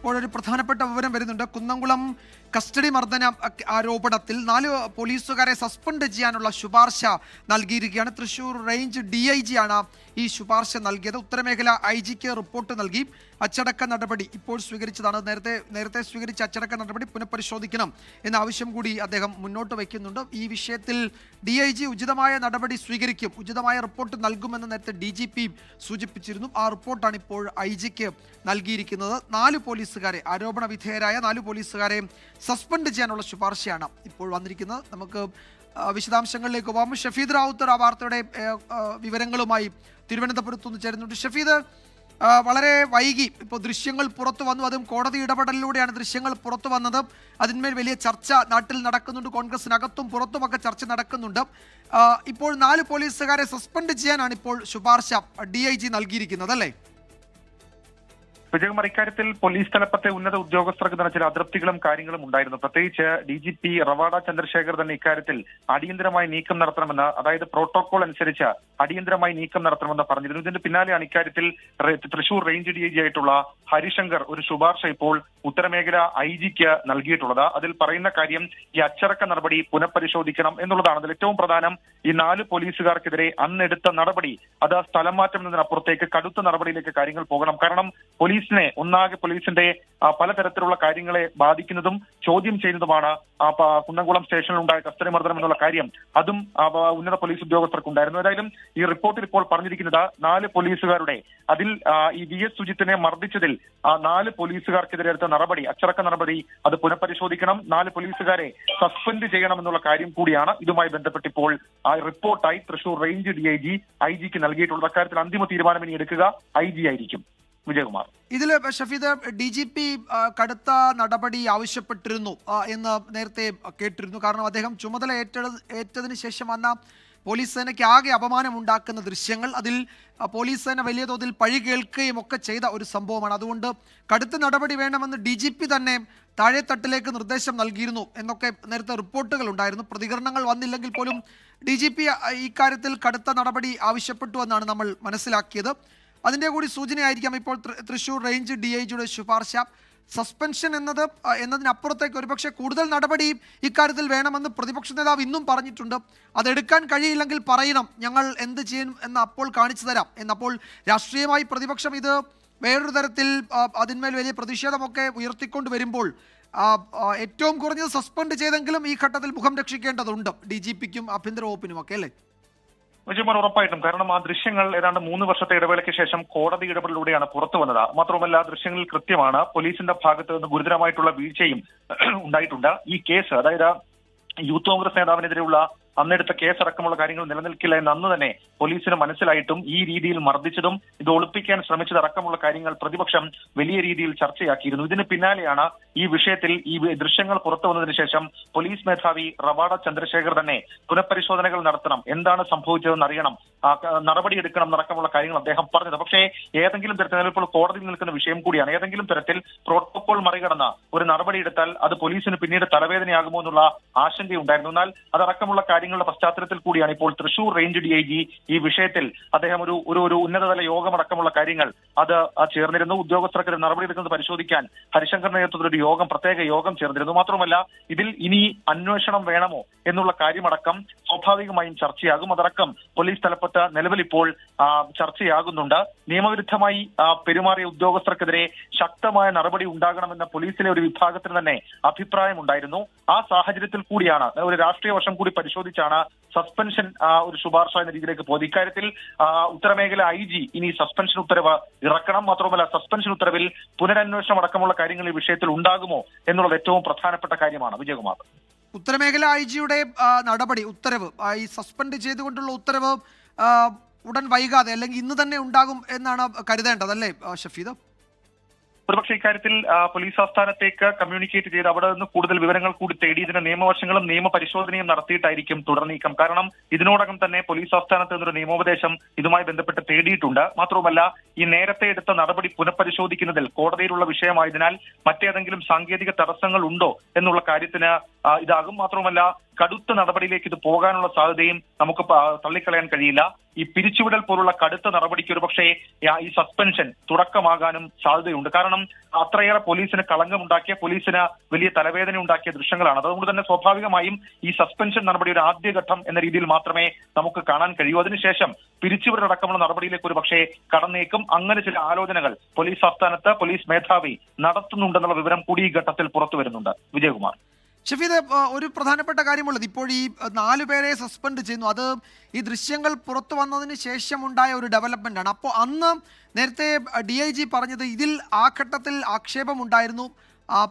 ഇപ്പോഴൊരു പ്രധാനപ്പെട്ട വിവരം വരുന്നുണ്ട്. കുന്നംകുളം കസ്റ്റഡി മർദ്ദന ആരോപണത്തിൽ 4 പോലീസുകാരെ സസ്പെൻഡ് ചെയ്യാനുള്ള ശുപാർശ നൽകിയിരിക്കുകയാണ്. തൃശൂർ റേഞ്ച് DIG ആണ് ഈ ശുപാർശ നൽകിയത്. ഉത്തരമേഖല IG-ക്ക് റിപ്പോർട്ട് നൽകി. അച്ചടക്ക നടപടി ഇപ്പോൾ സ്വീകരിച്ചതാണ്. നേരത്തെ സ്വീകരിച്ച അച്ചടക്ക നടപടി പുനഃപരിശോധിക്കണം എന്ന ആവശ്യം കൂടി അദ്ദേഹം മുന്നോട്ട് വയ്ക്കുന്നുണ്ട്. ഈ വിഷയത്തിൽ DIG ഉചിതമായ നടപടി സ്വീകരിക്കും, ഉചിതമായ റിപ്പോർട്ട് നൽകുമെന്ന് നേരത്തെ DGP സൂചിപ്പിച്ചിരുന്നു. ആ റിപ്പോർട്ടാണ് ഇപ്പോൾ IG-ക്ക് നൽകിയിരിക്കുന്നത്. 4 പോലീസുകാരെ, ആരോപണ വിധേയരായ 4 പോലീസുകാരെ സസ്പെൻഡ് ചെയ്യാനുള്ള ശുപാർശയാണ് ഇപ്പോൾ വന്നിരിക്കുന്നത്. നമുക്ക് വിശദാംശങ്ങളിലേക്ക് പോകാം. ഷഫീദ് റാവുത്തർ ആ വാർത്തയുടെ വിവരങ്ങളുമായി തിരുവനന്തപുരത്ത് നിന്ന് ചേരുന്നുണ്ട്. ഷഫീദ്, വളരെ വൈകി ഇപ്പോൾ ദൃശ്യങ്ങൾ പുറത്തു വന്നു, അതും കോടതി ഇടപെടലിലൂടെയാണ് ദൃശ്യങ്ങൾ പുറത്തു വന്നത്. അതിന്മേൽ വലിയ ചർച്ച നാട്ടിൽ നടക്കുന്നുണ്ട്, കോൺഗ്രസിനകത്തും പുറത്തുമൊക്കെ ചർച്ച നടക്കുന്നുണ്ട്. ഇപ്പോൾ 4 പോലീസുകാരെ സസ്പെൻഡ് ചെയ്യാനാണ് ഇപ്പോൾ ശുപാർശ DIG നൽകിയിരിക്കുന്നത്, അല്ലേ? വിജയകുമാർ, ഇക്കാര്യത്തിൽ പോലീസ് തലപ്പത്തെ ഉന്നത ഉദ്യോഗസ്ഥർക്ക് തന്നെ ചില അതൃപ്തികളും കാര്യങ്ങളും ഉണ്ടായിരുന്നു. പ്രത്യേകിച്ച് DGP റവാഡ ചന്ദ്രശേഖർ തന്നെ ഇക്കാര്യത്തിൽ അടിയന്തരമായി നീക്കം നടത്തണമെന്ന്, അതായത് പ്രോട്ടോകോൾ അനുസരിച്ച് അടിയന്തരമായി നീക്കം നടത്തണമെന്ന് പറഞ്ഞിരുന്നു. ഇതിന്റെ പിന്നാലെയാണ് ഇക്കാര്യത്തിൽ തൃശൂർ റേഞ്ച് DIG ആയിട്ടുള്ള ഹരിശങ്കർ ഒരു ശുപാർശ ഇപ്പോൾ ഉത്തരമേഖല IG-ക്ക് നൽകിയിട്ടുള്ളത്. അതിൽ പറയുന്ന കാര്യം ഈ അച്ചടക്ക നടപടി പുനഃപരിശോധിക്കണം എന്നുള്ളതാണ്. അതിൽ ഏറ്റവും പ്രധാനം ഈ 4 പോലീസുകാർക്കെതിരെ അന്നെടുത്ത നടപടി അത് സ്ഥലം മാറ്റം എന്നതിനപ്പുറത്തേക്ക് കടുത്ത നടപടിയിലേക്ക് കാര്യങ്ങൾ പോകണം. കാരണം പോലീസിന്റെ പലതരത്തിലുള്ള കാര്യങ്ങളെ ബാധിക്കുന്നതും ചോദ്യം ചെയ്യുന്നതുമാണ് കുന്നംകുളം സ്റ്റേഷനിൽ ഉണ്ടായ കസ്റ്റഡി മർദ്ദനം എന്നുള്ള കാര്യം. അതും ഉന്നത പോലീസ് ഉദ്യോഗസ്ഥർക്കുണ്ടായിരുന്നു. ഏതായാലും ഈ റിപ്പോർട്ടിൽ ഇപ്പോൾ പറഞ്ഞിരിക്കുന്നത് 4 പോലീസുകാരുടെ അതിൽ ഈ VS സുജിത്തിനെ മർദ്ദിച്ചതിൽ 4 പോലീസുകാർക്കെതിരെ എടുത്ത നടപടി, അച്ചടക്ക നടപടി അത് പുനഃപരിശോധിക്കണം, 4 പോലീസുകാരെ സസ്പെൻഡ് ചെയ്യണമെന്നുള്ള കാര്യം കൂടിയാണ് ഇതുമായി ബന്ധപ്പെട്ട് ഇപ്പോൾ റിപ്പോർട്ടായി തൃശൂർ റേഞ്ച് DIG IG-ക്ക് നൽകിയിട്ടുള്ളത്. അക്കാര്യത്തിൽ അന്തിമ തീരുമാനം ഇനി എടുക്കുക IG ആയിരിക്കും. വിജയകുമാർ, ഇതിൽ ഷഫീദ്, DGP കടുത്ത നടപടി ആവശ്യപ്പെട്ടിരുന്നു എന്ന് നേരത്തെ കേട്ടിരുന്നു. കാരണം അദ്ദേഹം ചുമതല ഏറ്റതിന് ശേഷം വന്ന പോലീസ് സേനയ്ക്ക് ആകെ അപമാനമുണ്ടാക്കുന്ന ദൃശ്യങ്ങൾ, അതിൽ പോലീസ് സേന വലിയ തോതിൽ പഴി കേൾക്കുകയും ഒക്കെ ചെയ്ത ഒരു സംഭവമാണ്. അതുകൊണ്ട് കടുത്ത നടപടി വേണമെന്ന് DGP തന്നെ താഴെത്തട്ടിലേക്ക് നിർദ്ദേശം നൽകിയിരുന്നു എന്നൊക്കെ നേരത്തെ റിപ്പോർട്ടുകൾ ഉണ്ടായിരുന്നു. പ്രതികരണങ്ങൾ വന്നില്ലെങ്കിൽ പോലും DGP ഇക്കാര്യത്തിൽ കടുത്ത നടപടി ആവശ്യപ്പെട്ടു എന്നാണ് നമ്മൾ മനസ്സിലാക്കിയത്. അതിൻ്റെ കൂടി സൂചനയായിരിക്കാം ഇപ്പോൾ തൃശൂർ റേഞ്ച് DIG-യുടെ ശുപാർശ. സസ്പെൻഷൻ എന്നതിനപ്പുറത്തേക്ക് ഒരുപക്ഷെ കൂടുതൽ നടപടി ഇക്കാര്യത്തിൽ വേണമെന്ന് പ്രതിപക്ഷ നേതാവ് ഇന്നും പറഞ്ഞിട്ടുണ്ട്. അതെടുക്കാൻ കഴിയില്ലെങ്കിൽ പറയണം, ഞങ്ങൾ എന്ത് ചെയ്യും എന്ന് അപ്പോൾ കാണിച്ചു തരാം എന്നപ്പോൾ രാഷ്ട്രീയമായി പ്രതിപക്ഷം ഇത് വേറൊരു തരത്തിൽ അതിന്മേൽ വലിയ പ്രതിഷേധമൊക്കെ ഉയർത്തിക്കൊണ്ട് വരുമ്പോൾ ഏറ്റവും കുറഞ്ഞത് സസ്പെൻഡ് ചെയ്തെങ്കിലും ഈ ഘട്ടത്തിൽ മുഖം രക്ഷിക്കേണ്ടതുണ്ട് DGP-ക്കും ആഭ്യന്തര വകുപ്പിനും ഒക്കെ, അല്ലേ? വിജയകുമാർ, ഉറപ്പായിട്ടും. കാരണം ആ ദൃശ്യങ്ങൾ ഏതാണ്ട് 3 വർഷത്തെ ഇടവേളയ്ക്ക് ശേഷം കോടതി ഇടപെടലിലൂടെയാണ് പുറത്തു വന്നത്. മാത്രമല്ല ദൃശ്യങ്ങളിൽ കൃത്യമാണ് പോലീസിന്റെ ഭാഗത്ത് നിന്ന് ഗുരുതരമായിട്ടുള്ള വീഴ്ചയും ഉണ്ടായിട്ടുണ്ട്. ഈ കേസ്, അതായത് യൂത്ത് കോൺഗ്രസ് നേതാവിനെതിരെയുള്ള അന്നെടുത്ത കേസടക്കമുള്ള കാര്യങ്ങൾ നിലനിൽക്കില്ല എന്ന് അന്ന് തന്നെ പോലീസിന് മനസ്സിലായിട്ടും ഈ രീതിയിൽ മർദ്ദിച്ചതും ഇത് ഒളിപ്പിക്കാൻ ശ്രമിച്ചതടക്കമുള്ള കാര്യങ്ങൾ പ്രതിപക്ഷം വലിയ രീതിയിൽ ചർച്ചയാക്കിയിരുന്നു. ഇതിന് പിന്നാലെയാണ് ഈ വിഷയത്തിൽ ഈ ദൃശ്യങ്ങൾ പുറത്തു വന്നതിന് ശേഷം പോലീസ് മേധാവി റവാഡ ചന്ദ്രശേഖർ തന്നെ പുനഃപരിശോധനകൾ നടത്തണം, എന്താണ് സംഭവിച്ചതെന്ന് അറിയണം, നടപടിയെടുക്കണം എന്നടക്കമുള്ള കാര്യങ്ങൾ അദ്ദേഹം പറഞ്ഞത്. പക്ഷേ ഏതെങ്കിലും തരത്തിൽ ഇപ്പോൾ കോടതിയിൽ നിൽക്കുന്ന വിഷയം കൂടിയാണ്. ഏതെങ്കിലും തരത്തിൽ പ്രോട്ടോകോൾ മറികടന്ന ഒരു നടപടിയെടുത്താൽ അത് പോലീസിന് പിന്നീട് തലവേദനയാകുമോ എന്നുള്ള ആശങ്കയുണ്ടായിരുന്നു. എന്നാൽ അതടക്കമുള്ള കാര്യങ്ങളുടെ പശ്ചാത്തലത്തിൽ കൂടിയാണ് ഇപ്പോൾ തൃശൂർ റേഞ്ച് DIG ഈ വിഷയത്തിൽ അദ്ദേഹം ഒരു ഉന്നതതല യോഗമടക്കമുള്ള കാര്യങ്ങൾ അത് ചേർന്നിരുന്നു. ഉദ്യോഗസ്ഥർക്ക് നടപടിയെടുക്കുന്നത് പരിശോധിക്കാൻ ഹരിശങ്കർ നേതൃത്വത്തിൽ ഒരു പ്രത്യേക യോഗം ചേർന്നിരുന്നു. മാത്രമല്ല ഇതിൽ ഇനി അന്വേഷണം വേണമോ എന്നുള്ള കാര്യമടക്കം സ്വാഭാവികമായും ചർച്ചയാകും. അതടക്കം പോലീസ് തലപ്പത്ത് നിലവിൽ ഇപ്പോൾ ചർച്ചയാകുന്നുണ്ട്. നിയമവിരുദ്ധമായി പെരുമാറിയ ഉദ്യോഗസ്ഥർക്കെതിരെ ശക്തമായ നടപടി ഉണ്ടാകണമെന്ന പോലീസിലെ ഒരു വിഭാഗത്തിന് തന്നെ അഭിപ്രായമുണ്ടായിരുന്നു. ആ സാഹചര്യത്തിൽ കൂടിയാണ് ഒരു രാഷ്ട്രീയ വശം കൂടി പരിശോധിച്ചാണ് സസ്പെൻഷൻ ഒരു ശുപാർശ എന്ന രീതിയിലേക്ക് പോയത്. ഇക്കാര്യത്തിൽ ഉത്തരമേഖല IG ഇനി സസ്പെൻഷൻ ഉത്തരവ് ഇറക്കണം. മാത്രമല്ല സസ്പെൻഷൻ ഉത്തരവിൽ പുനരന്വേഷണം അടക്കമുള്ള കാര്യങ്ങൾ ഈ വിഷയത്തിൽ ഉണ്ടാകുമോ എന്നുള്ളത് ഏറ്റവും പ്രധാനപ്പെട്ട കാര്യമാണ്. വിജയകുമാർ, ഉത്തരമേഖല IG-യുടെ നടപടി, ഉത്തരവ്, ഈ സസ്പെൻഡ് ചെയ്തുകൊണ്ടുള്ള ഉത്തരവ് ഉടൻ വൈകാതെ അല്ലെങ്കിൽ ഇന്ന് തന്നെ ഉണ്ടാകും എന്നാണ് കരുതേണ്ടത്, അല്ലേ ഷഫീദ്? ഒരുപക്ഷെ ഇക്കാര്യത്തിൽ പോലീസ് ആസ്ഥാനത്തേക്ക് കമ്മ്യൂണിക്കേറ്റ് ചെയ്ത് അവിടെ നിന്ന് കൂടുതൽ വിവരങ്ങൾ കൂടി തേടി ഇതിന്റെ നിയമവശങ്ങളും നിയമപരിശോധനയും നടത്തിയിട്ടായിരിക്കും തുടർ നീക്കം. കാരണം ഇതിനോടകം തന്നെ പോലീസ് ആസ്ഥാനത്ത് നിന്നൊരു നിയമോപദേശം ഇതുമായി ബന്ധപ്പെട്ട് തേടിയിട്ടുണ്ട്. മാത്രവുമല്ല ഈ നേരത്തെ എടുത്ത നടപടി പുനഃപരിശോധിക്കുന്നതിൽ കോടതിയിലുള്ള വിഷയമായതിനാൽ മറ്റേതെങ്കിലും സാങ്കേതിക തടസ്സങ്ങൾ ഉണ്ടോ എന്നുള്ള കാര്യത്തിന് ഇതാകും. മാത്രവുമല്ല കടുത്ത നടപടിയിലേക്ക് ഇത് പോകാനുള്ള സാധ്യതയും നമുക്ക് തള്ളിക്കളയാൻ കഴിയില്ല. ഈ പിരിച്ചുവിടൽ പോലുള്ള കടുത്ത നടപടിക്ക് ഒരു പക്ഷേ ഈ സസ്പെൻഷൻ തുടക്കമാകാനും സാധ്യതയുണ്ട്. കാരണം അത്രയേറെ പോലീസിന് കളങ്കമുണ്ടാക്കിയ, പോലീസിന് വലിയ തലവേദന ഉണ്ടാക്കിയ ദൃശ്യങ്ങളാണ്. അതുകൊണ്ട് തന്നെ സ്വാഭാവികമായും ഈ സസ്പെൻഷൻ നടപടി ഒരു ആദ്യഘട്ടം എന്ന രീതിയിൽ മാത്രമേ നമുക്ക് കാണാൻ കഴിയൂ. അതിനുശേഷം പിരിച്ചുവിടലടക്കമുള്ള നടപടിയിലേക്ക് ഒരു പക്ഷേ കടന്നേക്കും. അങ്ങനെ ചില ആലോചനകൾ പോലീസ് ആസ്ഥാനത്ത് പോലീസ് മേധാവി നടത്തുന്നുണ്ടെന്നുള്ള വിവരം കൂടി ഈ ഘട്ടത്തിൽ പുറത്തു വരുന്നുണ്ട്. വിജയകുമാർ. ഷഫീദ്, ഒരു പ്രധാനപ്പെട്ട കാര്യമുള്ളത്, ഇപ്പോൾ ഈ 4 പേരെ സസ്പെൻഡ് ചെയ്യുന്നു. അത് ഈ ദൃശ്യങ്ങൾ പുറത്തു വന്നതിന് ശേഷമുണ്ടായ ഒരു ഡെവലപ്മെന്റ് ആണ്. അപ്പോൾ അന്ന് നേരത്തെ DIG പറഞ്ഞത് ഇതിൽ ആ ഘട്ടത്തിൽ ആക്ഷേപമുണ്ടായിരുന്നു,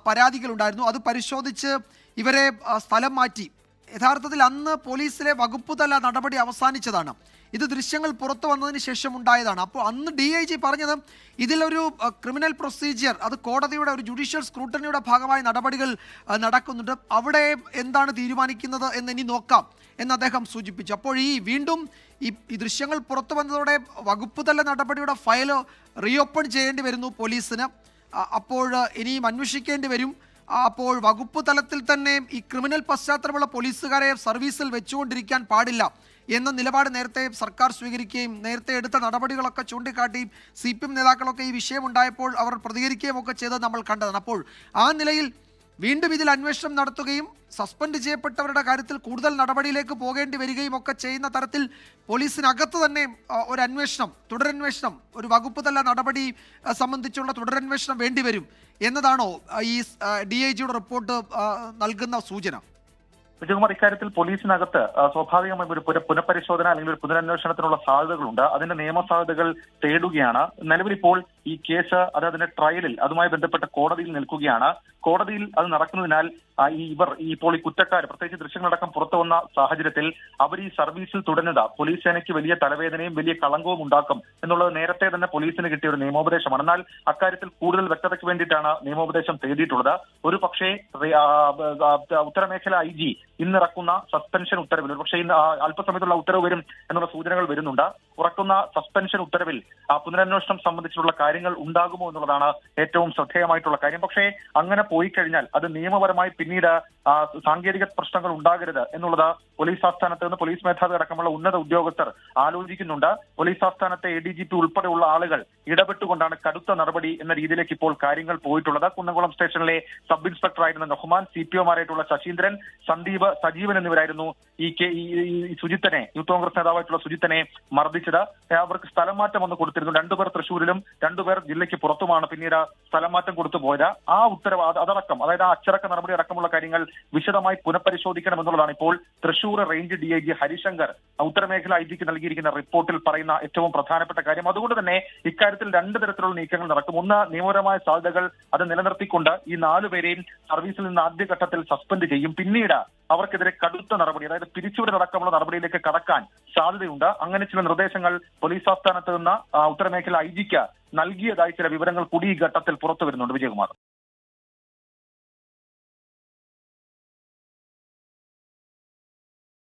പരാതികളുണ്ടായിരുന്നു, അത് പരിശോധിച്ച് ഇവരെ സ്ഥലം മാറ്റി. യഥാർത്ഥത്തിൽ അന്ന് പോലീസിലെ വകുപ്പ് തല നടപടി അവസാനിച്ചതാണ്. ഇത് ദൃശ്യങ്ങൾ പുറത്തു വന്നതിന് ശേഷം ഉണ്ടായതാണ്. അപ്പോൾ അന്ന് DIG പറഞ്ഞത് ഇതിലൊരു ക്രിമിനൽ പ്രൊസീജിയർ, അത് കോടതിയുടെ ഒരു ജുഡീഷ്യൽ സ്ക്രൂട്ടനിയുടെ ഭാഗമായി നടപടികൾ നടക്കുന്നുണ്ട്, അവിടെ എന്താണ് തീരുമാനിക്കുന്നത് എന്ന് ഇനി നോക്കാം എന്ന് അദ്ദേഹം സൂചിപ്പിച്ചു. അപ്പോൾ വീണ്ടും ഈ ദൃശ്യങ്ങൾ പുറത്തു വന്നതോടെ വകുപ്പ് തല നടപടിയുടെ ഫയൽ റീഓപ്പൺ ചെയ്യേണ്ടി വരുന്നു പോലീസിന്. അപ്പോൾ ഇനിയും അന്വേഷിക്കേണ്ടി വരും. അപ്പോൾ വകുപ്പ് തലത്തിൽ തന്നെ ഈ ക്രിമിനൽ പശ്ചാത്തലമുള്ള പോലീസുകാരെ സർവീസിൽ വെച്ചുകൊണ്ടിരിക്കാൻ പാടില്ല എന്ന നിലപാട് നേരത്തെ സർക്കാർ സ്വീകരിക്കുകയും നേരത്തെ എടുത്ത നടപടികളൊക്കെ ചൂണ്ടിക്കാട്ടി CPM നേതാക്കളൊക്കെ ഈ വിഷയമുണ്ടായപ്പോൾ അവർ പ്രതികരിക്കുകയും ഒക്കെ ചെയ്തത് നമ്മൾ കണ്ടതാണ്. അപ്പോൾ ആ നിലയിൽ വീണ്ടും ഇതിൽ അന്വേഷണം നടത്തുകയും സസ്പെൻഡ് ചെയ്യപ്പെട്ടവരുടെ കാര്യത്തിൽ കൂടുതൽ നടപടിയിലേക്ക് പോകേണ്ടി വരികയും ഒക്കെ ചെയ്യുന്ന തരത്തിൽ പോലീസിനകത്ത് തന്നെ ഒരു അന്വേഷണം, തുടരന്വേഷണം, ഒരു വകുപ്പ് തല നടപടി സംബന്ധിച്ചുള്ള തുടരന്വേഷണം വേണ്ടിവരും എന്നതാണോ ഈ DIGയുടെ റിപ്പോർട്ട് നൽകുന്ന സൂചന? വിജയകുമാർ, ഇക്കാര്യത്തിൽ പോലീസിനകത്ത് സ്വാഭാവികമായും ഒരു പുനഃപരിശോധന അല്ലെങ്കിൽ ഒരു പുനരന്വേഷണത്തിനുള്ള സാധ്യതകളുണ്ട്. അതിന്റെ നിയമസാധ്യതകൾ തേടുകയാണ്. നിലവിലിപ്പോൾ ഈ കേസ് അതിന്റെ ട്രയലിൽ അതുമായി ബന്ധപ്പെട്ട കോടതിയിൽ നിൽക്കുകയാണ്. കോടതിയിൽ അത് നടക്കുന്നതിനാൽ ഇപ്പോൾ ഈ കുറ്റക്കാർ, പ്രത്യേകിച്ച് ദൃശ്യങ്ങളടക്കം പുറത്തു വന്ന സാഹചര്യത്തിൽ അവർ ഈ സർവീസിൽ തുടരുന്നത് പോലീസ് സേനയ്ക്ക് വലിയ തലവേദനയും വലിയ കളങ്കവും ഉണ്ടാക്കും എന്നുള്ളത് നേരത്തെ തന്നെ പോലീസിന് കിട്ടിയ ഒരു നിയമോപദേശമാണ്. എന്നാൽ അക്കാര്യത്തിൽ കൂടുതൽ വ്യക്തതയ്ക്ക് വേണ്ടിയിട്ടാണ് നിയമോപദേശം തേടിയിട്ടുള്ളത്. ഒരു പക്ഷേ ഉത്തരമേഖല IG ഇന്നിറക്കുന്ന സസ്പെൻഷൻ ഉത്തരവിൽ, ഒരു പക്ഷേ ഇന്ന് അല്പസമയത്തുള്ള ഉത്തരവ് വരും എന്നുള്ള സൂചനകൾ വരുന്നുണ്ട്. ഉറക്കുന്ന സസ്പെൻഷൻ ഉത്തരവിൽ പുനരന്വേഷണം സംബന്ധിച്ചിട്ടുള്ള കാര്യങ്ങൾ ഉണ്ടാകുമോ എന്നുള്ളതാണ് ഏറ്റവും ശ്രദ്ധേയമായിട്ടുള്ള കാര്യം. പക്ഷേ അങ്ങനെ പോയി കഴിഞ്ഞാൽ അത് നിയമപരമായി പിന്നീട് സാങ്കേതിക പ്രശ്നങ്ങൾ ഉണ്ടാകരുത് എന്നുള്ളത് പോലീസ് ആസ്ഥാനത്ത് നിന്ന് പോലീസ് മേധാവി അടക്കമുള്ള ഉന്നത ഉദ്യോഗസ്ഥർ ആലോചിക്കുന്നുണ്ട്. പോലീസ് ആസ്ഥാനത്തെ ADGP ഉൾപ്പെടെയുള്ള ആളുകൾ ഇടപെട്ടുകൊണ്ടാണ് കടുത്ത നടപടി എന്ന രീതിയിലേക്ക് ഇപ്പോൾ കാര്യങ്ങൾ പോയിട്ടുള്ളത്. കുന്നംകുളം സ്റ്റേഷനിലെ സബ് ഇൻസ്പെക്ടറായിരുന്ന റഹ്മാൻ, CPOമാരായിട്ടുള്ള ശശീന്ദ്രൻ, സന്ദീപ്, സജീവൻ എന്നിവരായിരുന്നു ഈ സുജിത്തനെ, യൂത്ത് കോൺഗ്രസ് നേതാവായിട്ടുള്ള സുജിത്തനെ മർദ്ദിച്ചത്. അവർക്ക് സ്ഥലം മാറ്റം ഒന്ന് കൊടുത്തിരുന്നു. 2 പേർ തൃശ്ശൂരിലും 2 പേർ ജില്ലയ്ക്ക് പുറത്തുമാണ് പിന്നീട് സ്ഥലം മാറ്റം കൊടുത്തു പോയത്. ആ ഉത്തരവ് അതടക്കം, അതായത് ആ അച്ചടക്ക നടപടി അടക്കമുള്ള കാര്യങ്ങൾ വിശദമായി പുനഃപരിശോധിക്കണം എന്നുള്ളതാണ് ഇപ്പോൾ തൃശൂർ റേഞ്ച് DIG ഹരിശങ്കർ ഉത്തരമേഖല IGക്ക് നൽകിയിരിക്കുന്ന റിപ്പോർട്ടിൽ പറയുന്ന ഏറ്റവും പ്രധാനപ്പെട്ട കാര്യം. അതുകൊണ്ട് തന്നെ ഇക്കാര്യത്തിൽ 2 തരത്തിലുള്ള നീക്കങ്ങൾ നടക്കും. ഒന്ന്, നിയമപരമായ സാധ്യതകൾ അത് നിലനിർത്തിക്കൊണ്ട് ഈ 4 പേരെയും സർവീസിൽ നിന്ന് ആദ്യഘട്ടത്തിൽ സസ്പെൻഡ് ചെയ്യും. പിന്നീട് അവർക്കെതിരെ കടുത്ത നടപടി, അതായത് പിരിച്ചുവിടലടക്കമുള്ള നടപടിയിലേക്ക് കടക്കാൻ സാധ്യതയുണ്ട്. അങ്ങനെ ചില നിർദ്ദേശങ്ങൾ പോലീസ് ആസ്ഥാനത്ത് നിന്ന് ഉത്തരമേഖല IGക്ക് നൽകിയതായി ചില വിവരങ്ങൾ കൂടി ഈ ഘട്ടത്തിൽ പുറത്തു വരുന്നുണ്ട്. വിജയകുമാർ.